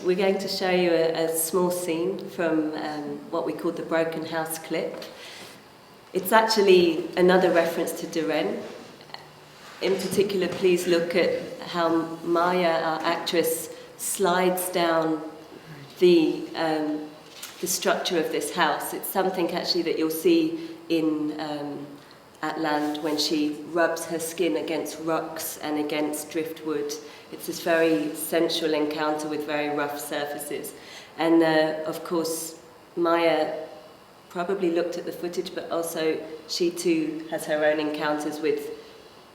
we're going to show you a small scene from what we call the Broken House clip. It's actually another reference to Duren. In particular, please look at how Maya, our actress, slides down the structure of this house. It's something actually that you'll see in At Land when she rubs her skin against rocks and against driftwood. It's this very sensual encounter with very rough surfaces. And of course, Maya probably looked at the footage, but also she too has her own encounters with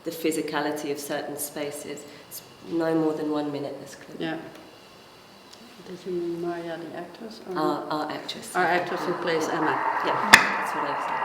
the physicality of certain spaces. It's no more than 1 minute, this clip. Yeah. Did you mean Maya, the actress? Or our actress. Our actress who plays Emma. Yeah, that's what I said.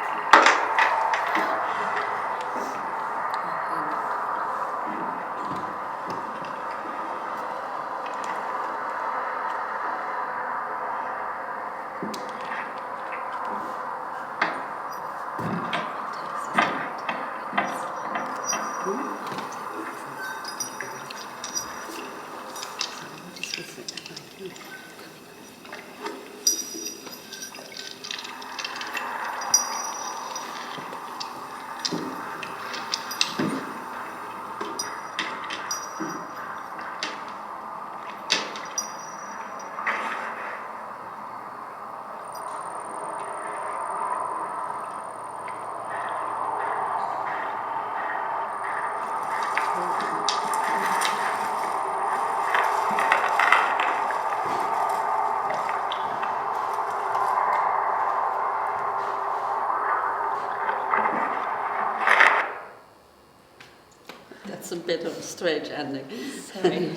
That's a bit of a strange ending. Sorry.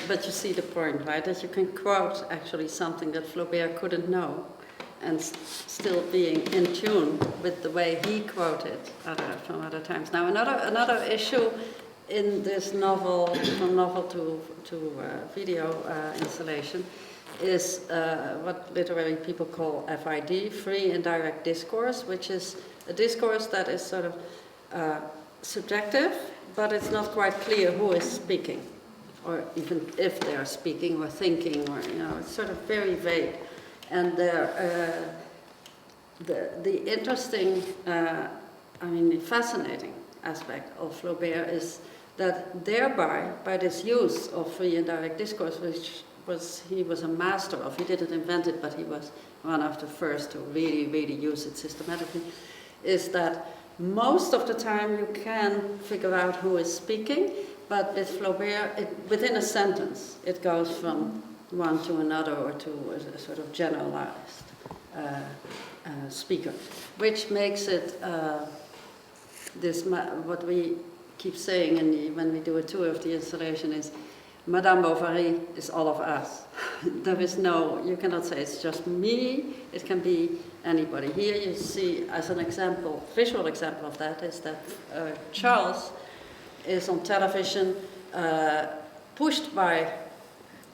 But you see the point, right? That you can quote actually something that Flaubert couldn't know, and still being in tune with the way he quoted from other times. Now, another issue in this novel, from novel to video installation, is what literary people call FID, free indirect discourse, which is a discourse that is sort of subjective, but it's not quite clear who is speaking, or even if they are speaking or thinking, or it's sort of very vague. And the interesting, the fascinating aspect of Flaubert is that thereby, by this use of free indirect discourse, which he was a master of, he didn't invent it, but he was one of the first to really, really use it systematically, is that most of the time you can figure out who is speaking, but with Flaubert, within a sentence, it goes from one to another or to a sort of generalized speaker, which makes it what we keep saying when we do a tour of the installation is, Madame Bovary is all of us. There is you cannot say it's just me, it can be anybody. Here you see, as an example, visual example of that, is that Charles is on television pushed by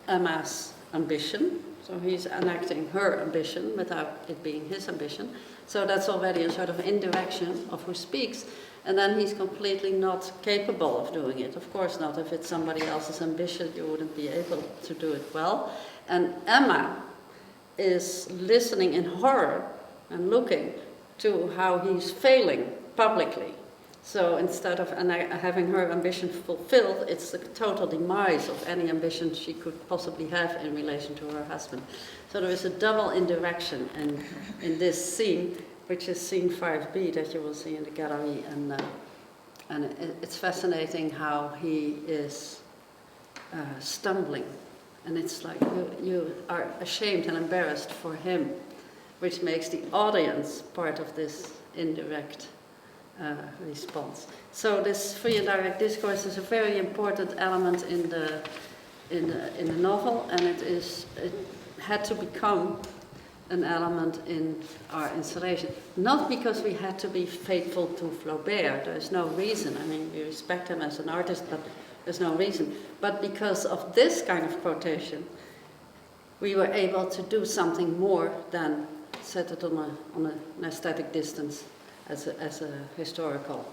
Emma's ambition, so he's enacting her ambition without it being his ambition. So that's already a sort of indirection of who speaks. And then he's completely not capable of doing it. Of course not. If it's somebody else's ambition, you wouldn't be able to do it well. And Emma is listening in horror and looking to how he's failing publicly. So instead of having her ambition fulfilled, it's the total demise of any ambition she could possibly have in relation to her husband. So there is a double indirection in this scene, which is scene 5B that you will see in the gallery, and it's fascinating how he is stumbling, and it's like you are ashamed and embarrassed for him, which makes the audience part of this indirect response. So this free and direct discourse is a very important element in the novel, and it had to become an element in our installation. Not because we had to be faithful to Flaubert, there's no reason. I mean, we respect him as an artist, but there's no reason. But because of this kind of quotation, we were able to do something more than set it on an aesthetic distance as a historical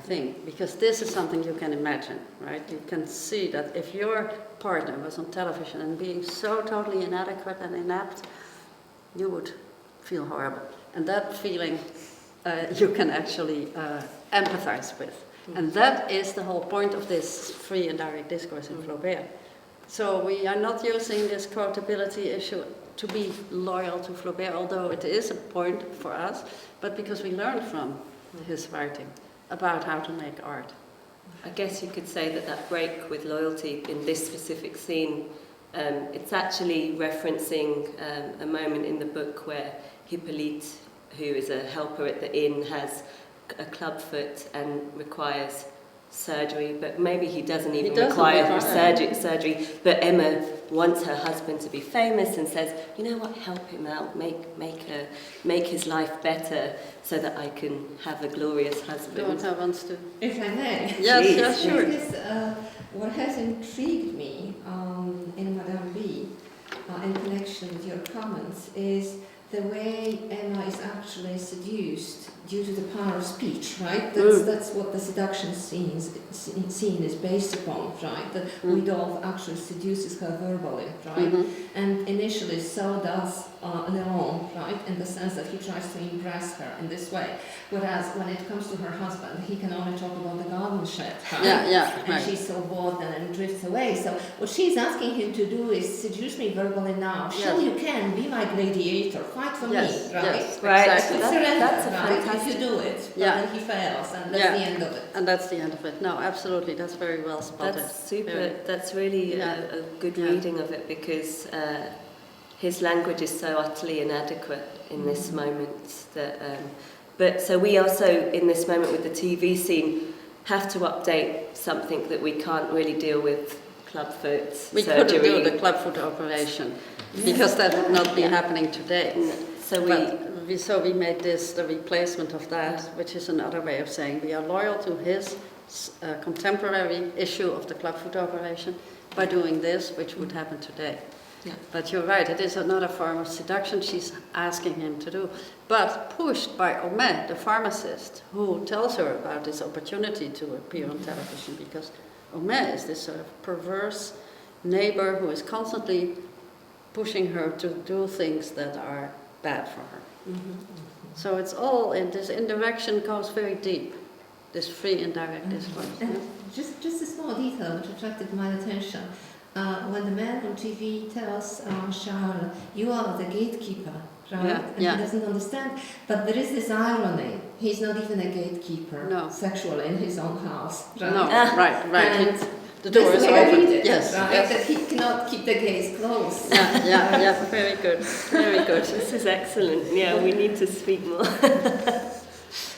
thing, because this is something you can imagine, right? You can see that if your partner was on television and being so totally inadequate and inept, you would feel horrible. And that feeling you can actually empathize with. And that is the whole point of this free and direct discourse in Flaubert. So we are not using this quotability issue to be loyal to Flaubert, although it is a point for us, but because we learn from his writing about how to make art. I guess you could say that break with loyalty in this specific scene, it's actually referencing a moment in the book where Hippolyte, who is a helper at the inn, has a clubfoot and requires surgery, but maybe he doesn't even require surgery, but Emma wants her husband to be famous and says, you know what, help him out, make his life better so that I can have a glorious husband. Daughter wants to. If I may. Yes, sure. Because, what has intrigued me in Madame B, in connection with your comments, is the way Emma is actually seduced due to the power of speech, right? That's what the seduction scene is based upon, right? That Rudolph actually seduces her verbally, right? And initially so does Leon, right? In the sense that he tries to impress her in this way. Whereas when it comes to her husband, he can only talk about the garden shed, right? And she's so bored and drifts away. So what she's asking him to do is seduce me verbally now. Show you can, be my gladiator, fight for me, right? Yes, right. Exactly. That's a fantastic. If you do it, then he fails, and that's the end of it. And that's the end of it. No, absolutely, that's very well spotted. That's super. That's really a good reading of it, because his language is so utterly inadequate in this moment that. But so we also, in this moment with the TV scene, have to update something that we can't really deal with. Clubfoot we surgery. couldn't do the clubfoot operation because that would not be happening today. So we made this the replacement of that, which is another way of saying we are loyal to his contemporary issue of the clubfoot operation by doing this, which would happen today. Yeah. But you're right, it is another form of seduction she's asking him to do. But pushed by Homais, the pharmacist, who tells her about this opportunity to appear on television, because Homais is this sort of perverse neighbor who is constantly pushing her to do things that are bad for her. So it's all in this indirection goes very deep, this free indirect discourse. And just a small detail which attracted my attention. When the man on TV tells Charles, you are the gatekeeper, right? And he doesn't understand. But there is this irony. He's not even a gatekeeper sexually in his own house, right? No, right. And the door is open. Yes, right? yes. That he cannot keep the gates closed. Yeah, very good. Very good. This is excellent. Yeah, we need to speak more.